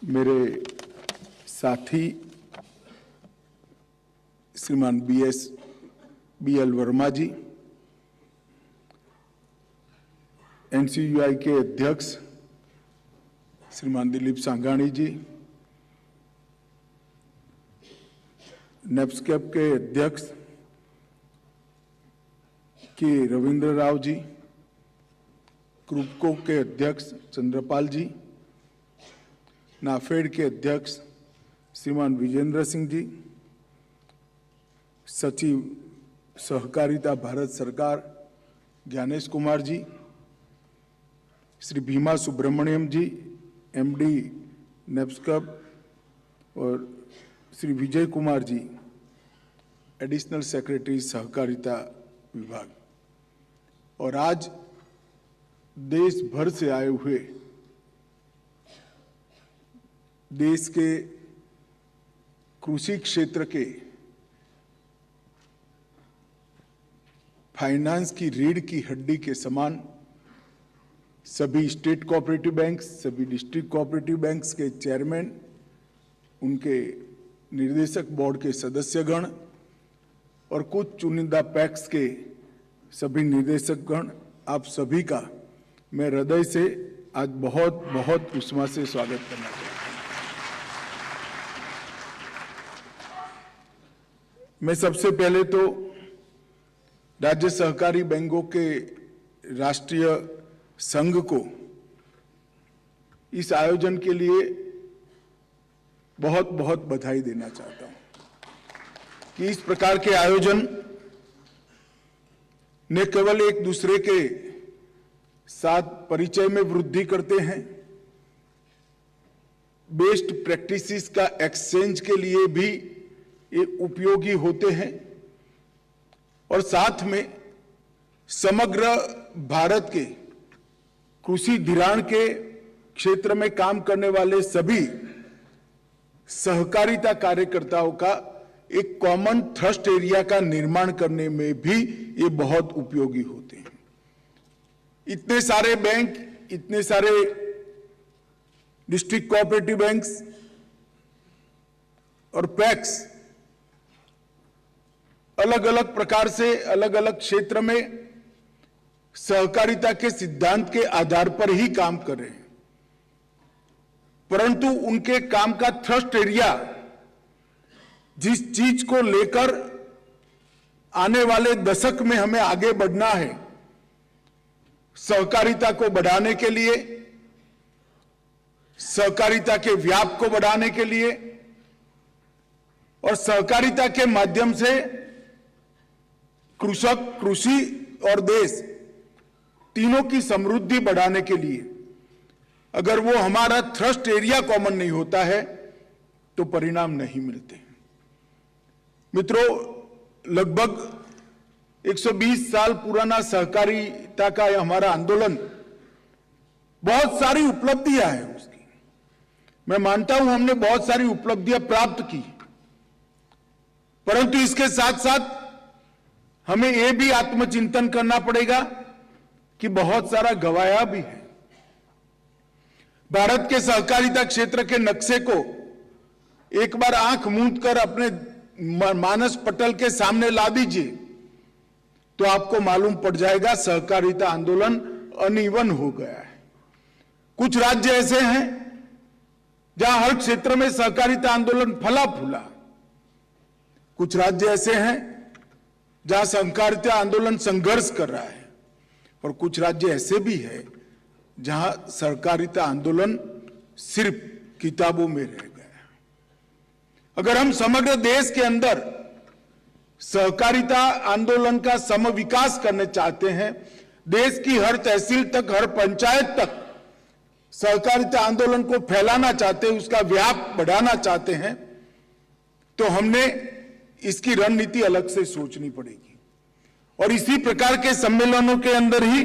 मेरे साथी श्रीमान BL वर्मा जी, NCUI के अध्यक्ष श्रीमान दिलीप सांघानी जी, नेप्सकेप के अध्यक्ष के रविंद्र राव जी, क्रूपको के अध्यक्ष चंद्रपाल जी, नाफेड के अध्यक्ष श्रीमान विजेंद्र सिंह जी, सचिव सहकारिता भारत सरकार ज्ञानेश कुमार जी, श्री भीमा सुब्रमण्यम जी, MD नेप्सकेप, और श्री विजय कुमार जी, एडिशनल सेक्रेटरी सहकारिता विभाग, और आज देश भर से आए हुए देश के कृषि क्षेत्र के फाइनेंस की रीढ़ की हड्डी के समान सभी स्टेट कोऑपरेटिव बैंक्स, सभी डिस्ट्रिक्ट कोऑपरेटिव बैंक्स के चेयरमैन, उनके निर्देशक बोर्ड के सदस्यगण और कुछ चुनिंदा पैक्स के सभी निर्देशकगण, आप सभी का मैं हृदय से आज बहुत बहुत उष्मा से स्वागत करना चाहता हूं। मैं सबसे पहले तो राज्य सहकारी बैंकों के राष्ट्रीय संघ को इस आयोजन के लिए बहुत बहुत बधाई देना चाहता हूं कि इस प्रकार के आयोजन न केवल एक दूसरे के साथ परिचय में वृद्धि करते हैं, बेस्ट प्रैक्टिसेस का एक्सचेंज के लिए भी ये उपयोगी होते हैं, और साथ में समग्र भारत के कृषि धिराण के क्षेत्र में काम करने वाले सभी सहकारिता कार्यकर्ताओं का एक कॉमन थ्रस्ट एरिया का निर्माण करने में भी ये बहुत उपयोगी होते हैं। इतने सारे बैंक, इतने सारे डिस्ट्रिक्ट कोऑपरेटिव बैंक्स और पैक्स अलग अलग प्रकार से अलग अलग क्षेत्र में सहकारिता के सिद्धांत के आधार पर ही काम कर रहे हैं, परंतु उनके काम का थ्रस्ट एरिया, जिस चीज को लेकर आने वाले दशक में हमें आगे बढ़ना है, सहकारिता को बढ़ाने के लिए, सहकारिता के व्याप को बढ़ाने के लिए और सहकारिता के माध्यम से कृषक, कृषि और देश तीनों की समृद्धि बढ़ाने के लिए अगर वो हमारा थ्रस्ट एरिया कॉमन नहीं होता है तो परिणाम नहीं मिलते। मित्रों, लगभग 120 साल पुराना सहकारिता का हमारा आंदोलन बहुत सारी उपलब्धियां हैं उसकी। मैं मानता हूं हमने बहुत सारी उपलब्धियां प्राप्त की, परंतु इसके साथ साथ हमें यह भी आत्मचिंतन करना पड़ेगा कि बहुत सारा गंवाया भी है। भारत के सहकारिता क्षेत्र के नक्शे को एक बार आंख मूंद कर अपने मानस पटल के सामने ला दीजिए तो आपको मालूम पड़ जाएगा सहकारिता आंदोलन अनइवन हो गया है। कुछ राज्य ऐसे हैं जहां हर क्षेत्र में सहकारिता आंदोलन फला फूला, कुछ राज्य ऐसे हैं जहां सहकारिता आंदोलन संघर्ष कर रहा है, और कुछ राज्य ऐसे भी हैं जहां सहकारिता आंदोलन सिर्फ किताबों में रह गया। अगर हम समग्र देश के अंदर सहकारिता आंदोलन का समविकास करने चाहते हैं, देश की हर तहसील तक, हर पंचायत तक सहकारिता आंदोलन को फैलाना चाहते हैं, उसका व्याप बढ़ाना चाहते हैं, तो हमने इसकी रणनीति अलग से सोचनी पड़ेगी। और इसी प्रकार के सम्मेलनों के अंदर ही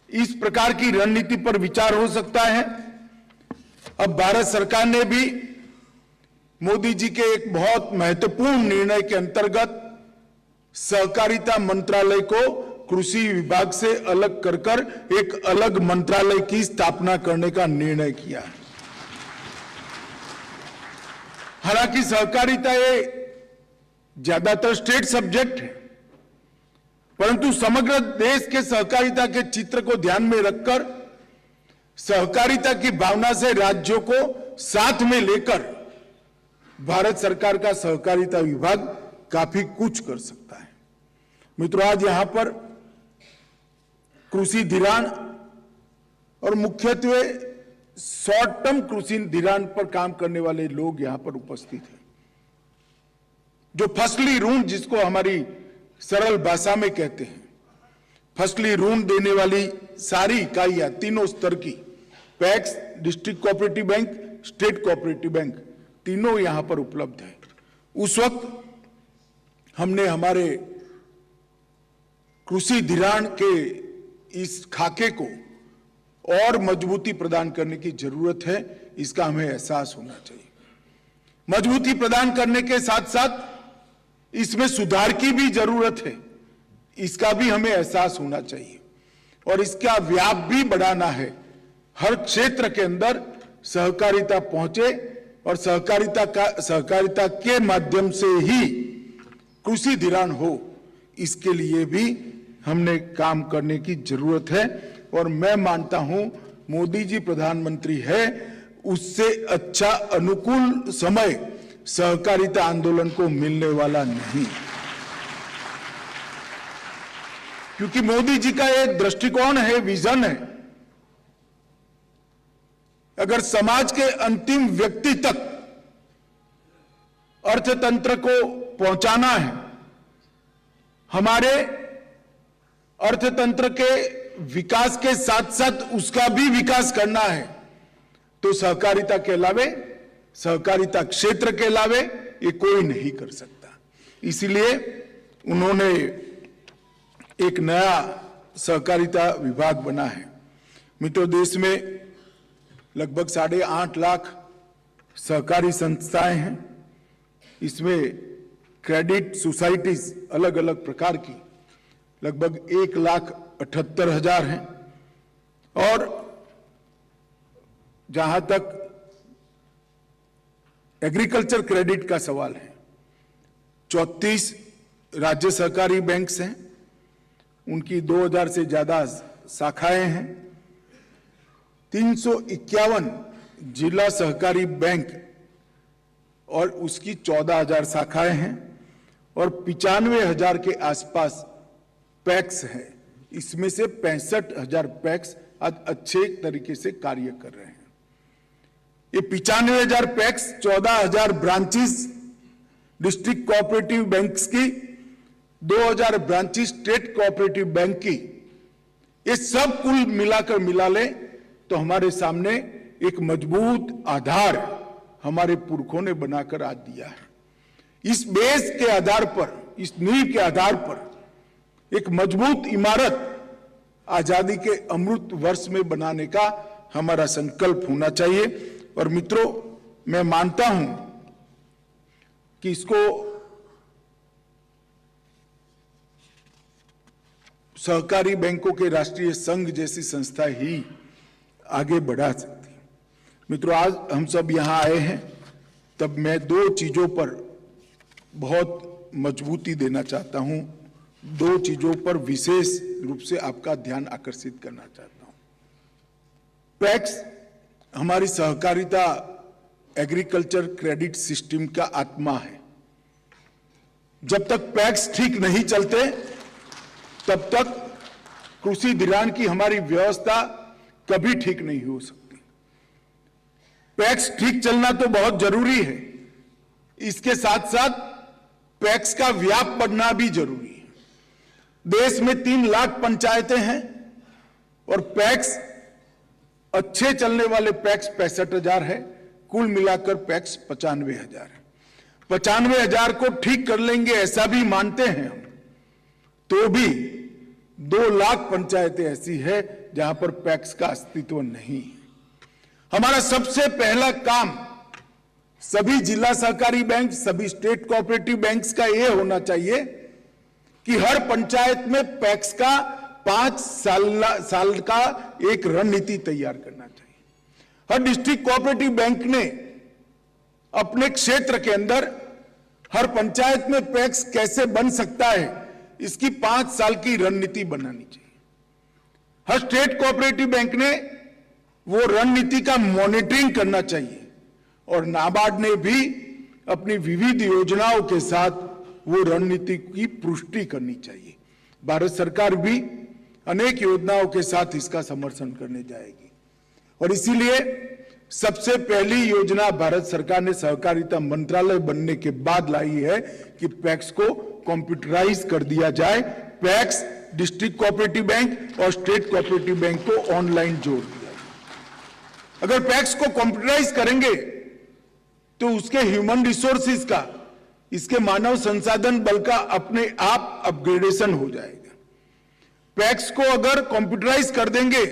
इस प्रकार की रणनीति पर विचार हो सकता है। अब भारत सरकार ने भी मोदी जी के एक बहुत महत्वपूर्ण निर्णय के अंतर्गत सहकारिता मंत्रालय को कृषि विभाग से अलग कर एक अलग मंत्रालय की स्थापना करने का निर्णय किया है। हालांकि सहकारिता ये ज्यादातर स्टेट सब्जेक्ट है, परंतु समग्र देश के सहकारिता के चित्र को ध्यान में रखकर सहकारिता की भावना से राज्यों को साथ में लेकर भारत सरकार का सहकारिता विभाग काफी कुछ कर सकता है। मित्रों, आज यहां पर कृषि धिराण और मुख्यत्वे शॉर्ट टर्म कृषि धिराण पर काम करने वाले लोग यहां पर उपस्थित हैं। जो फसली ऋण, जिसको हमारी सरल भाषा में कहते हैं, फसली ऋण देने वाली सारी इकाइयां तीनों स्तर की, PACS, district cooperative bank, state cooperative bank, तीनों यहां पर उपलब्ध है। उस वक्त हमने हमारे कृषि धिराण के इस खाके को और मजबूती प्रदान करने की जरूरत है, इसका हमें एहसास होना चाहिए। मजबूती प्रदान करने के साथ साथ इसमें सुधार की भी जरूरत है, इसका भी हमें एहसास होना चाहिए और इसका व्याप भी बढ़ाना है। हर क्षेत्र के अंदर सहकारिता पहुंचे और सहकारिता के माध्यम से ही कृषि धिराण हो, इसके लिए भी हमने काम करने की जरूरत है। और मैं मानता हूं मोदी जी प्रधानमंत्री है, उससे अच्छा अनुकूल समय सहकारिता आंदोलन को मिलने वाला नहीं, क्योंकि मोदी जी का एक दृष्टिकोण है, विजन है। अगर समाज के अंतिम व्यक्ति तक अर्थतंत्र को पहुंचाना है, हमारे अर्थतंत्र के विकास के साथ साथ उसका भी विकास करना है, तो सहकारिता के अलावे, सहकारिता क्षेत्र के अलावे ये कोई नहीं कर सकता। इसलिए उन्होंने एक नया सहकारिता विभाग बना है। मित्रों, देश में लगभग 8.5 लाख सहकारी संस्थाएं हैं। इसमें क्रेडिट सोसाइटीज अलग अलग प्रकार की लगभग 1,78,000 हैं। और जहां तक एग्रीकल्चर क्रेडिट का सवाल है, 34 राज्य सहकारी बैंक्स हैं, उनकी 2000 से ज्यादा शाखाएं हैं। 351 जिला सहकारी बैंक और उसकी 14,000 शाखाएं हैं और 95,000 के आसपास पैक्स है। इसमें से 65,000 पैक्स आज अच्छे तरीके से कार्य कर रहे हैं। ये 95,000 PACS, 14,000 branches district cooperative banks की, 2,000 ब्रांचेस स्टेट कोऑपरेटिव बैंक की, ये सब कुल मिलाकर मिला ले तो हमारे सामने एक मजबूत आधार हमारे पुरखों ने बनाकर आज दिया है। इस बेस के आधार पर, इस नींव के आधार पर एक मजबूत इमारत आजादी के अमृत वर्ष में बनाने का हमारा संकल्प होना चाहिए। और मित्रों, मैं मानता हूं कि इसको सहकारी बैंकों के राष्ट्रीय संघ जैसी संस्था ही आगे बढ़ा सकती है। मित्रों, आज हम सब यहां आए हैं, तब मैं 2 चीजों पर बहुत मजबूती देना चाहता हूं, 2 चीजों पर विशेष रूप से आपका ध्यान आकर्षित करना चाहता हूं। पैक्स हमारी सहकारिता एग्रीकल्चर क्रेडिट सिस्टम का आत्मा है। जब तक पैक्स ठीक नहीं चलते, तब तक कृषि धिराण की हमारी व्यवस्था कभी ठीक नहीं हो सकती। पैक्स ठीक चलना तो बहुत जरूरी है, इसके साथ साथ पैक्स का व्याप बढ़ना भी जरूरी है। देश में 3 लाख पंचायतें हैं और पैक्स, अच्छे चलने वाले पैक्स 65,000 है, कुल मिलाकर पैक्स 95,000 है। 95,000 को ठीक कर लेंगे ऐसा भी मानते हैं हम, तो भी 2 लाख पंचायतें ऐसी है जहां पर पैक्स का अस्तित्व नहीं है। हमारा सबसे पहला काम सभी जिला सहकारी बैंक, सभी स्टेट कोऑपरेटिव बैंक्स का यह होना चाहिए कि हर पंचायत में पैक्स का 5 साल का एक रणनीति तैयार करना चाहिए। हर डिस्ट्रिक्ट कोऑपरेटिव बैंक ने अपने क्षेत्र के अंदर हर पंचायत में पैक्स कैसे बन सकता है, इसकी 5 साल की रणनीति बनानी चाहिए। हर स्टेट कोऑपरेटिव बैंक ने वो रणनीति का मॉनिटरिंग करना चाहिए और नाबार्ड ने भी अपनी विविध योजनाओं के साथ वो रणनीति की पुष्टि करनी चाहिए। भारत सरकार भी अनेक योजनाओं के साथ इसका समर्थन करने जाएगी और इसीलिए सबसे पहली योजना भारत सरकार ने सहकारिता मंत्रालय बनने के बाद लाई है कि पैक्स को कंप्यूटराइज कर दिया जाए। पैक्स, डिस्ट्रिक्ट कोऑपरेटिव बैंक और स्टेट कोऑपरेटिव बैंक को ऑनलाइन जोड़ दिया जाए। अगर पैक्स को कंप्यूटराइज करेंगे तो उसके ह्यूमन रिसोर्सेज का, इसके मानव संसाधन बल का अपने आप अपग्रेडेशन हो जाएगा। पैक्स को अगर कंप्यूटराइज कर देंगे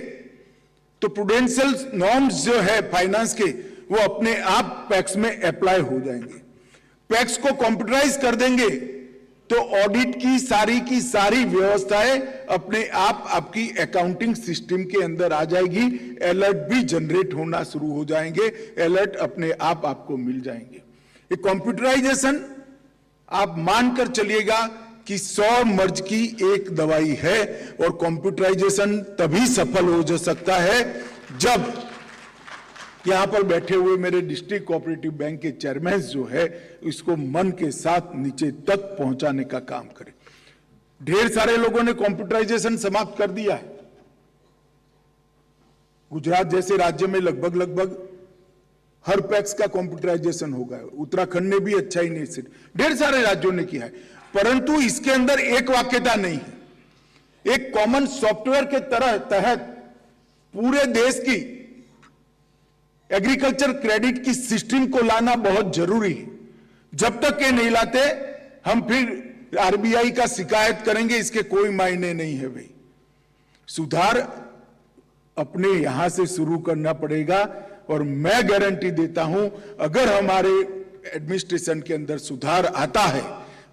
तो प्रूडेंशियल नॉर्म्स जो है फाइनेंस के, वो अपने आप पैक्स में अप्लाई हो जाएंगे। पैक्स को कंप्यूटराइज कर देंगे तो ऑडिट की सारी व्यवस्थाएं अपने आप आपकी अकाउंटिंग सिस्टम के अंदर आ जाएगी। अलर्ट भी जनरेट होना शुरू हो जाएंगे, अलर्ट अपने आप आपको मिल जाएंगे। ये कंप्यूटराइजेशन आप मानकर चलिएगा कि 100 मर्ज की एक दवाई है और कंप्यूटराइजेशन तभी सफल हो सकता है जब यहां पर बैठे हुए मेरे डिस्ट्रिक्ट कोऑपरेटिव बैंक के चेयरमैन जो है इसको मन के साथ नीचे तक पहुंचाने का काम करें। ढेर सारे लोगों ने कंप्यूटराइजेशन समाप्त कर दिया है। गुजरात जैसे राज्य में लगभग हर पैक्स का कंप्यूटराइजेशन हो गया। उत्तराखंड ने भी अच्छा ही नहीं, ढेर सारे राज्यों ने किया है, परंतु इसके अंदर एक वाक्यता नहीं है। एक कॉमन सॉफ्टवेयर के तहत पूरे देश की एग्रीकल्चर क्रेडिट की सिस्टम को लाना बहुत जरूरी है। जब तक ये नहीं लाते हम फिर आरबीआई का शिकायत करेंगे, इसके कोई मायने नहीं है। भाई सुधार अपने यहां से शुरू करना पड़ेगा और मैं गारंटी देता हूं अगर हमारे एडमिनिस्ट्रेशन के अंदर सुधार आता है,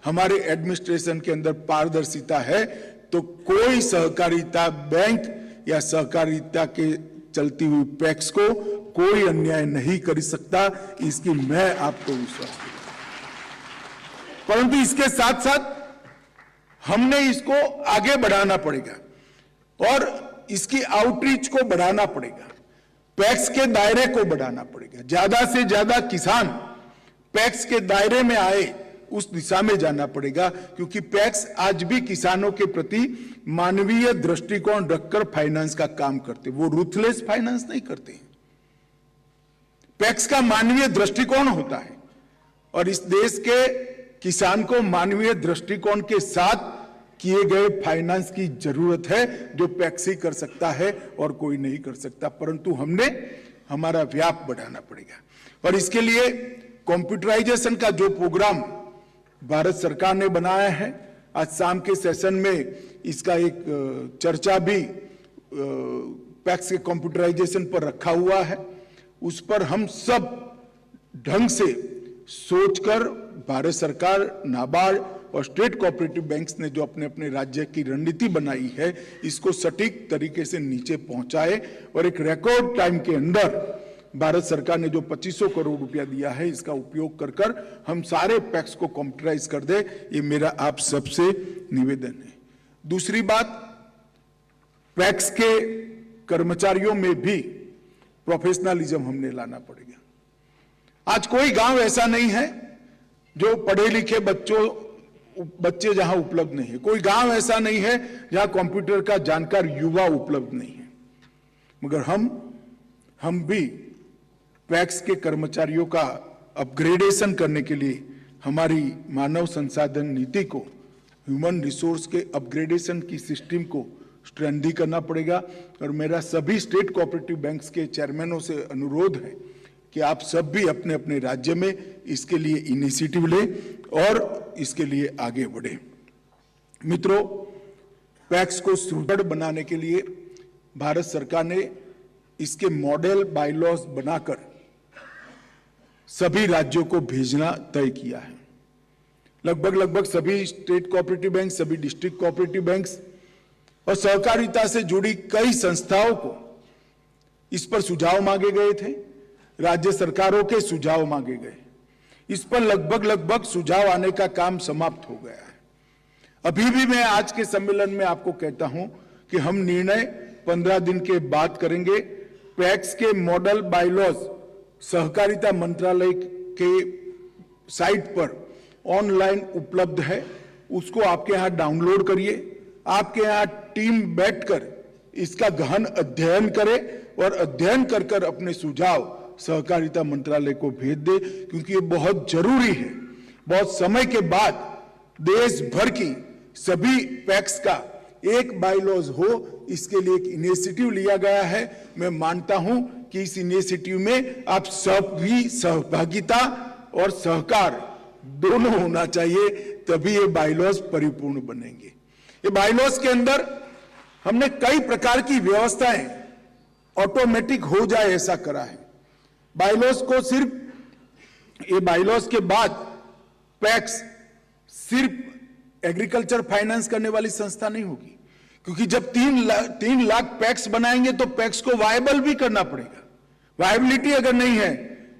हमारे एडमिनिस्ट्रेशन के अंदर पारदर्शिता है, तो कोई सहकारिता बैंक या सहकारिता के चलती हुई पैक्स को कोई अन्याय नहीं कर सकता। इसकी मैं आपको विश्वास देता हूं। परंतु इसके साथ साथ हमने इसको आगे बढ़ाना पड़ेगा और इसकी आउटरीच को बढ़ाना पड़ेगा, पैक्स के दायरे को बढ़ाना पड़ेगा। ज्यादा से ज्यादा किसान पैक्स के दायरे में आए उस दिशा में जाना पड़ेगा, क्योंकि पैक्स आज भी किसानों के प्रति मानवीय दृष्टिकोण रखकर फाइनेंस का काम करते, वो रूथलेस फाइनेंस नहीं करते हैं। पैक्स का मानवीय दृष्टिकोण होता है और इस देश के किसान को मानवीय दृष्टिकोण के साथ किए गए फाइनेंस की जरूरत है, जो पैक्स ही कर सकता है और कोई नहीं कर सकता। परंतु हमने हमारा व्याप बढ़ाना पड़ेगा और इसके लिए कंप्यूटराइजेशन का जो प्रोग्राम भारत सरकार ने बनाया है, आज शाम के सेशन में इसका एक चर्चा भी पैक्स के कंप्यूटराइजेशन पर रखा हुआ है। उस पर हम सब ढंग से सोचकर भारत सरकार, नाबार्ड और स्टेट कोऑपरेटिव बैंक्स ने जो अपने अपने राज्य की रणनीति बनाई है, इसको सटीक तरीके से नीचे पहुंचाए और एक रिकॉर्ड टाइम के अंदर भारत सरकार ने जो 2500 करोड़ रुपया दिया है, इसका उपयोग कर कर हम सारे पैक्स को कंप्यूटराइज कर दे। ये मेरा आप सबसे निवेदन है। दूसरी बात, पैक्स के कर्मचारियों में भी प्रोफेशनलिज्म हमने लाना पड़ेगा। आज कोई गांव ऐसा नहीं है जो पढ़े लिखे बच्चे जहां उपलब्ध नहीं है, कोई गांव ऐसा नहीं है जहां कंप्यूटर का जानकार युवा उपलब्ध नहीं है, मगर हम भी पैक्स के कर्मचारियों का अपग्रेडेशन करने के लिए हमारी मानव संसाधन नीति को, ह्यूमन रिसोर्स के अपग्रेडेशन की सिस्टम को स्ट्रेंथी करना पड़ेगा। और मेरा सभी स्टेट कोऑपरेटिव बैंक्स के चेयरमैनों से अनुरोध है कि आप सब भी अपने अपने राज्य में इसके लिए इनिशिएटिव लें और इसके लिए आगे बढ़े। मित्रों, पैक्स को सुदृढ़ बनाने के लिए भारत सरकार ने इसके मॉडल बायलॉज बनाकर सभी राज्यों को भेजना तय किया है। लगभग सभी स्टेट कोऑपरेटिव बैंक, सभी डिस्ट्रिक्ट कोऑपरेटिव बैंक्स और सहकारिता से जुड़ी कई संस्थाओं को इस पर सुझाव मांगे गए थे, राज्य सरकारों के सुझाव मांगे गए। इस पर लगभग सुझाव आने का काम समाप्त हो गया है। अभी भी मैं आज के सम्मेलन में आपको कहता हूं कि हम निर्णय 15 दिन के बाद करेंगे। पैक्स के मॉडल बायलॉज सहकारिता मंत्रालय के साइट पर ऑनलाइन उपलब्ध है, उसको आपके यहां डाउनलोड करिए। आपके यहां टीम बैठकर इसका गहन अध्ययन करे और अध्ययन कर अपने सुझाव सहकारिता मंत्रालय को भेज दे, क्योंकि ये बहुत जरूरी है। बहुत समय के बाद देश भर की सभी पैक्स का एक बायलॉज हो, इसके लिए एक इनिशिएटिव लिया गया है। मैं मानता हूं कि इस इनिशिएटिव में आप सबकी सहभागिता और सहकार दोनों होना चाहिए, तभी ये बायलॉज परिपूर्ण बनेंगे। ये बायलॉज के अंदर हमने कई प्रकार की व्यवस्थाएं ऑटोमेटिक हो जाए ऐसा करा है। बायलॉज को सिर्फ ये बायलॉज के बाद पैक्स सिर्फ एग्रीकल्चर फाइनेंस करने वाली संस्था नहीं होगी, क्योंकि जब 3 लाख पैक्स बनाएंगे तो पैक्स को वायबल भी करना पड़ेगा। वायबिलिटी अगर नहीं है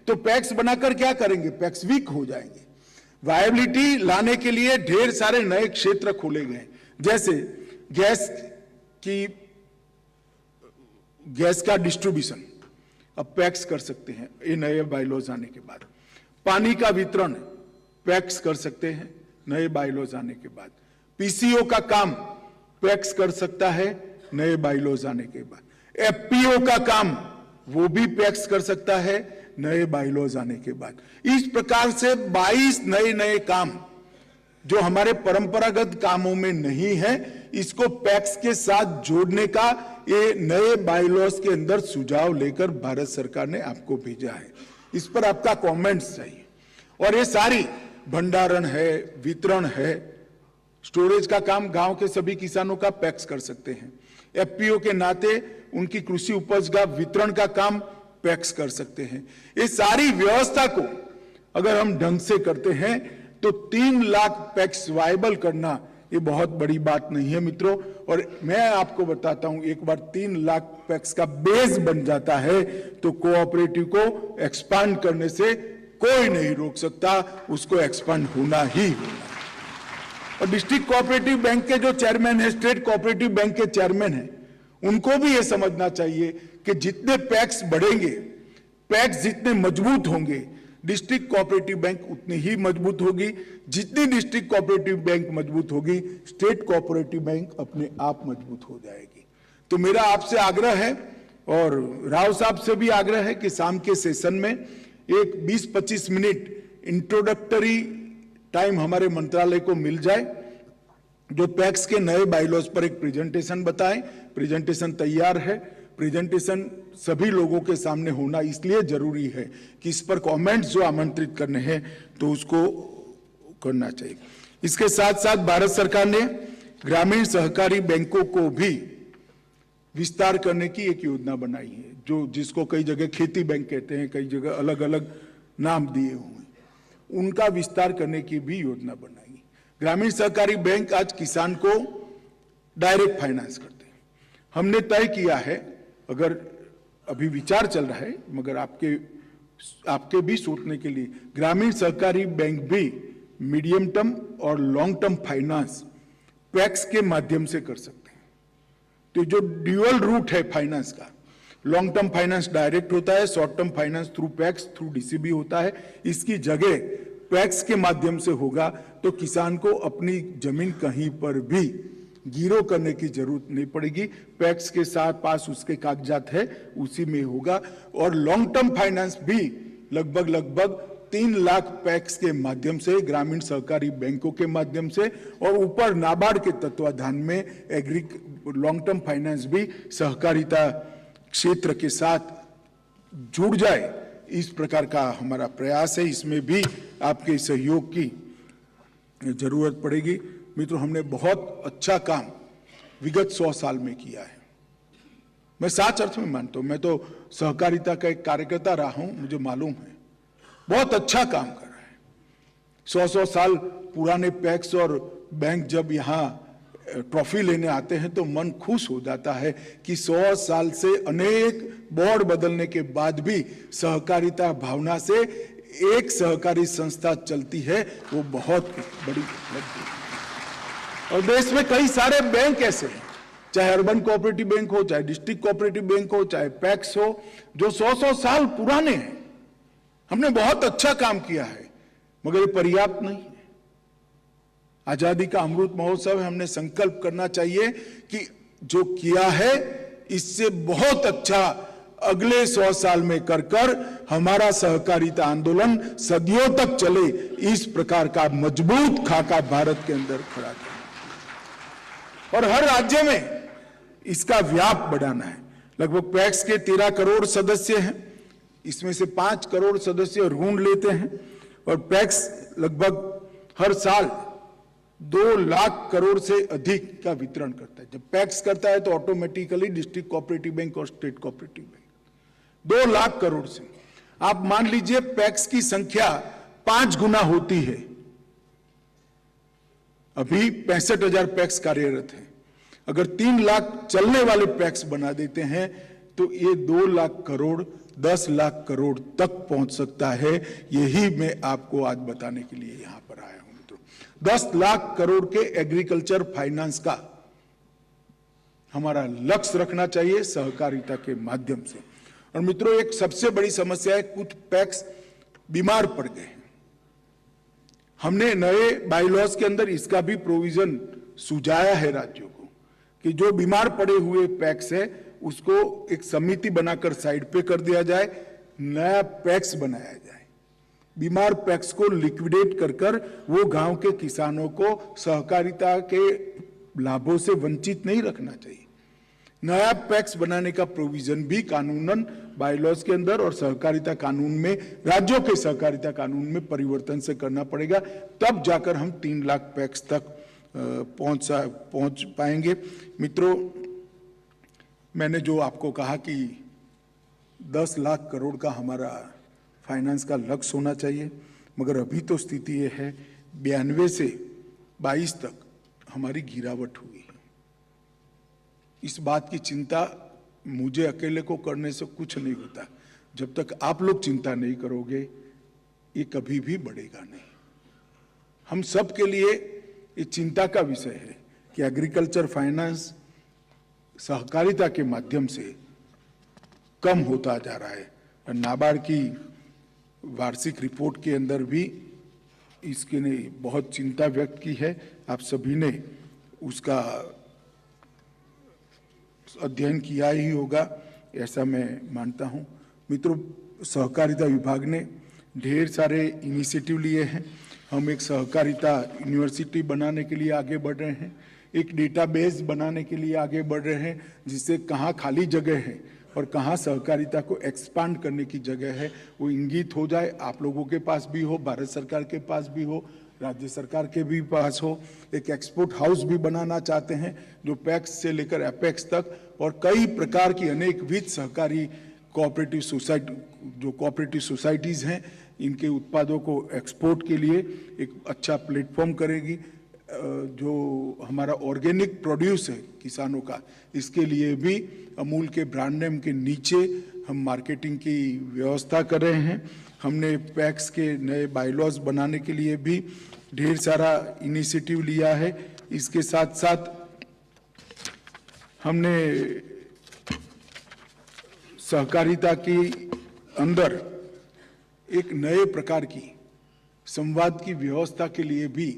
तो पैक्स बनाकर क्या करेंगे, पैक्स वीक हो जाएंगे। वायबिलिटी लाने के लिए ढेर सारे नए क्षेत्र खोले गए, जैसे गैस का डिस्ट्रीब्यूशन अब पैक्स कर सकते हैं ये नए बायलॉज आने के बाद। पानी का वितरण पैक्स कर सकते हैं नए बायलॉज आने के बाद। पीसीओ का काम पैक्स कर सकता है नए बायलॉज आने के बाद। एफपीओ का काम वो भी पैक्स कर सकता है नए बायलॉज आने के बाद। इस प्रकार से 22 नए काम जो हमारे परंपरागत कामों में नहीं है, इसको पैक्स के साथ जोड़ने का ये नए बायलॉज के अंदर सुझाव लेकर भारत सरकार ने आपको भेजा है। इस पर आपका कमेंट्स चाहिए। और ये सारी भंडारण है, वितरण है, स्टोरेज का काम गांव के सभी किसानों का पैक्स कर सकते हैं। एफपीओ के नाते उनकी कृषि उपज का वितरण का काम पैक्स कर सकते हैं। ये सारी व्यवस्था को अगर हम ढंग से करते हैं तो 3 लाख पैक्स वायबल करना ये बहुत बड़ी बात नहीं है मित्रों। और मैं आपको बताता हूं, एक बार 3 लाख पैक्स का बेस बन जाता है तो कोऑपरेटिव को एक्सपांड करने से कोई नहीं रोक सकता, उसको एक्सपांड होना ही होना। और डिस्ट्रिक्ट कोऑपरेटिव बैंक के जो चेयरमैन है, स्टेट कोऑपरेटिव बैंक के चेयरमैन है, उनको भी यह समझना चाहिए कि जितने पैक्स बढ़ेंगे, पैक्स जितने मजबूत होंगे, डिस्ट्रिक्ट कोऑपरेटिव बैंक उतनी ही मजबूत होगी। जितनी डिस्ट्रिक्ट कोऑपरेटिव बैंक मजबूत होगी, स्टेट कोऑपरेटिव बैंक अपने आप मजबूत हो जाएगी। तो मेरा आपसे आग्रह है और राव साहब से भी आग्रह है कि शाम के सेशन में एक 20-25 मिनट इंट्रोडक्टरी टाइम हमारे मंत्रालय को मिल जाए, जो पैक्स के नए बायलॉज पर एक प्रेजेंटेशन बताएं। प्रेजेंटेशन तैयार है। प्रेजेंटेशन सभी लोगों के सामने होना इसलिए जरूरी है कि इस पर कमेंट्स जो आमंत्रित करने हैं तो उसको करना चाहिए। इसके साथ साथ भारत सरकार ने ग्रामीण सहकारी बैंकों को भी विस्तार करने की एक योजना बनाई है, जो जिसको कई जगह खेती बैंक कहते हैं, कई जगह अलग अलग नाम दिए हुए। उनका विस्तार करने की भी योजना बनाई। ग्रामीण सहकारी बैंक आज किसान को डायरेक्ट फाइनेंस करते हैं। हमने तय किया है, अगर अभी विचार चल रहा है, मगर आपके भी सोचने के लिए, ग्रामीण सहकारी बैंक भी मीडियम टर्म और लॉन्ग टर्म फाइनेंस पैक्स के माध्यम से कर सकते हैं। तो जो ड्यूअल रूट है फाइनेंस का, लॉन्ग टर्म फाइनेंस डायरेक्ट होता है, short term finance through PACS through DCB होता है। इसकी जगह पैक्स के माध्यम से होगा तो किसान को अपनी जमीन कहीं पर भी गिरो करने की जरूरत नहीं पड़ेगी। पैक्स के साथ पास उसके कागजात है, उसी में होगा। और लॉन्ग टर्म फाइनेंस भी लगभग 3 लाख पैक्स के माध्यम से, ग्रामीण सहकारी बैंकों के माध्यम से, और ऊपर नाबार्ड के तत्वाधान में लॉन्ग टर्म फाइनेंस भी सहकारिता क्षेत्र के साथ जुड़ जाए, इस प्रकार का हमारा प्रयास है। इसमें भी आपके सहयोग की जरूरत पड़ेगी। मित्रों, हमने बहुत अच्छा काम विगत 100 साल में किया है। मैं सच अर्थ में मानता हूं, मैं तो सहकारिता का एक कार्यकर्ता रहा हूं, मुझे मालूम है बहुत अच्छा काम कर रहा है। 100 साल पुराने पैक्स और बैंक जब यहाँ ट्रॉफी लेने आते हैं तो मन खुश हो जाता है कि 100 साल से अनेक बोर्ड बदलने के बाद भी सहकारिता भावना से एक सहकारी संस्था चलती है, वो बहुत बड़ी उपलब्धि है। और देश में कई सारे बैंक ऐसे हैं, चाहे अर्बन कोऑपरेटिव बैंक हो, चाहे डिस्ट्रिक्ट कोऑपरेटिव बैंक हो, चाहे पैक्स हो, जो 100 साल पुराने हैं। हमने बहुत अच्छा काम किया है, मगर ये पर्याप्त नहीं है। आजादी का अमृत महोत्सव है, हमने संकल्प करना चाहिए कि जो किया है इससे बहुत अच्छा अगले 100 साल में कर हमारा सहकारिता आंदोलन सदियों तक चले, इस प्रकार का मजबूत खाका भारत के अंदर खड़ा करें। और हर राज्य में इसका व्याप बढ़ाना है। लगभग पैक्स के 13 करोड़ सदस्य हैं, इसमें से 5 करोड़ सदस्य ऋण लेते हैं और पैक्स लगभग हर साल 2 लाख करोड़ से अधिक का वितरण करता है। जब पैक्स करता है तो ऑटोमेटिकली डिस्ट्रिक्ट कोऑपरेटिव बैंक और state cooperative bank 2 lakh crore से, आप मान लीजिए पैक्स की संख्या 5 गुना होती है। अभी 65,000 पैक्स कार्यरत है। अगर 3 लाख चलने वाले पैक्स बना देते हैं तो ये 2 लाख करोड़ 10 लाख करोड़ तक पहुंच सकता है। यही मैं आपको आज बताने के लिए यहां पर आया हूं मित्रों। 10 लाख करोड़ के एग्रीकल्चर फाइनेंस का हमारा लक्ष्य रखना चाहिए सहकारिता के माध्यम से। और मित्रों, एक सबसे बड़ी समस्या है, कुछ पैक्स बीमार पड़ गए हैं। हमने नए बाईलॉज के अंदर इसका भी प्रोविजन सुझाया है राज्यों को कि जो बीमार पड़े हुए पैक्स है उसको एक समिति बनाकर साइड पे कर दिया जाए, नया पैक्स बनाया जाए। बीमार पैक्स को लिक्विडेट कर वो गांव के किसानों को सहकारिता के लाभों से वंचित नहीं रखना चाहिए। नया पैक्स बनाने का प्रोविजन भी कानूनन बायलॉज के अंदर और सहकारिता कानून में, राज्यों के सहकारिता कानून में परिवर्तन से करना पड़ेगा, तब जाकर हम 3 लाख पैक्स तक पहुंच पाएंगे। मित्रों, मैंने जो आपको कहा कि 10 लाख करोड़ का हमारा फाइनेंस का लक्ष्य होना चाहिए, मगर अभी तो स्थिति ये है 92 से 22 तक हमारी गिरावट हुई है। इस बात की चिंता मुझे अकेले को करने से कुछ नहीं होता। जब तक आप लोग चिंता नहीं करोगे ये कभी भी बढ़ेगा नहीं। हम सब के लिए ये चिंता का विषय है कि एग्रीकल्चर फाइनेंस सहकारिता के माध्यम से कम होता जा रहा है। और नाबार्ड की वार्षिक रिपोर्ट के अंदर भी इसके ने बहुत चिंता व्यक्त की है। आप सभी ने उसका अध्ययन किया ही होगा, ऐसा मैं मानता हूं। मित्रों, सहकारिता विभाग ने ढेर सारे इनिशिएटिव लिए हैं। हम एक सहकारिता यूनिवर्सिटी बनाने के लिए आगे बढ़ रहे हैं, एक डेटाबेस बनाने के लिए आगे बढ़ रहे हैं, जिससे कहाँ खाली जगह है और कहाँ सहकारिता को एक्सपांड करने की जगह है वो इंगित हो जाए। आप लोगों के पास भी हो, भारत सरकार के पास भी हो, राज्य सरकार के भी पास हो। एक एक्सपोर्ट हाउस भी बनाना चाहते हैं जो पैक्स से लेकर एपेक्स तक और कई प्रकार की अनेक विध सहकारी कोऑपरेटिव सोसाइटीज हैं, इनके उत्पादों को एक्सपोर्ट के लिए एक अच्छा प्लेटफॉर्म करेगी। जो हमारा ऑर्गेनिक प्रोड्यूस है किसानों का, इसके लिए भी अमूल के ब्रांड नेम के नीचे हम मार्केटिंग की व्यवस्था कर रहे हैं। हमने पैक्स के नए बायलॉज बनाने के लिए भी ढेर सारा इनिशिएटिव लिया है। इसके साथ साथ हमने सहकारिता के अंदर एक नए प्रकार की संवाद की व्यवस्था के लिए भी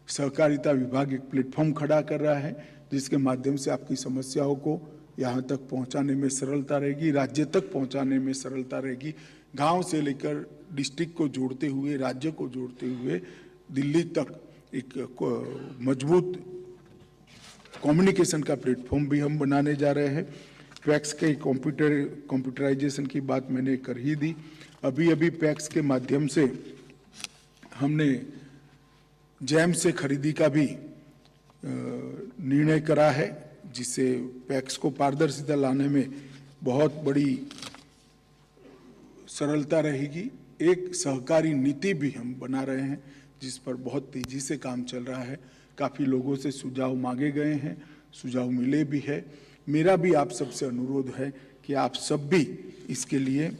सहकारिता विभाग एक प्लेटफॉर्म खड़ा कर रहा है, जिसके माध्यम से आपकी समस्याओं को यहाँ तक पहुँचाने में सरलता रहेगी, राज्य तक पहुँचाने में सरलता रहेगी। गांव से लेकर डिस्ट्रिक्ट को जोड़ते हुए, राज्य को जोड़ते हुए दिल्ली तक एक मजबूत कम्युनिकेशन का प्लेटफॉर्म भी हम बनाने जा रहे हैं। पैक्स के कंप्यूटराइजेशन की बात मैंने कर ही दी। अभी पैक्स के माध्यम से हमने जैम से खरीदी का भी निर्णय करा है, जिससे पैक्स को पारदर्शिता लाने में बहुत बड़ी सरलता रहेगी। एक सहकारी नीति भी हम बना रहे हैं जिस पर बहुत तेजी से काम चल रहा है। काफ़ी लोगों से सुझाव मांगे गए हैं, सुझाव मिले भी है। मेरा भी आप सबसे अनुरोध है कि आप सब भी इसके लिए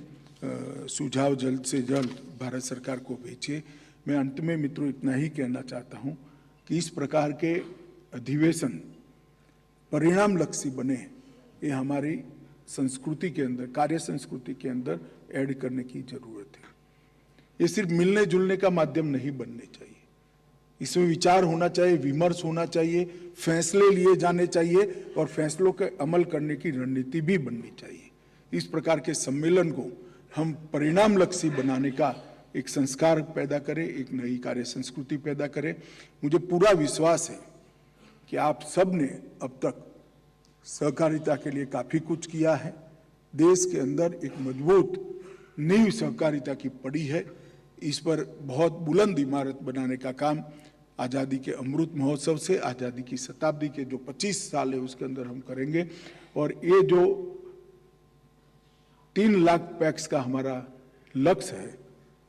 सुझाव जल्द से जल्द भारत सरकार को भेजिए। मैं अंत में मित्रों इतना ही कहना चाहता हूं कि इस प्रकार के अधिवेशन परिणाम लक्षी बने, ये हमारी संस्कृति के अंदर, कार्य संस्कृति के अंदर ऐड करने की जरूरत है। ये सिर्फ मिलने जुलने का माध्यम नहीं बनने चाहिए, इसमें विचार होना चाहिए, विमर्श होना चाहिए, फैसले लिए जाने चाहिए और फैसलों के अमल करने की रणनीति भी बननी चाहिए। इस प्रकार के सम्मेलन को हम परिणाम लक्षी बनाने का एक संस्कार पैदा करें, एक नई कार्य संस्कृति पैदा करें। मुझे पूरा विश्वास है कि आप सब ने अब तक सहकारिता के लिए काफी कुछ किया है। देश के अंदर एक मजबूत नींव सहकारिता की पड़ी है। इस पर बहुत बुलंद इमारत बनाने का काम आज़ादी के अमृत महोत्सव से, आज़ादी की शताब्दी के जो 25 साल है उसके अंदर हम करेंगे। और ये जो 3 लाख पैक्स का हमारा लक्ष्य है,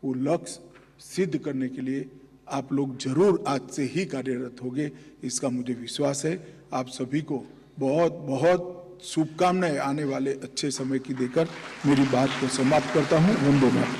वो लक्ष्य सिद्ध करने के लिए आप लोग जरूर आज से ही कार्यरत होंगे, इसका मुझे विश्वास है। आप सभी को बहुत बहुत शुभकामनाएं आने वाले अच्छे समय की देकर मेरी बात को समाप्त करता हूं। वंदे मातरम।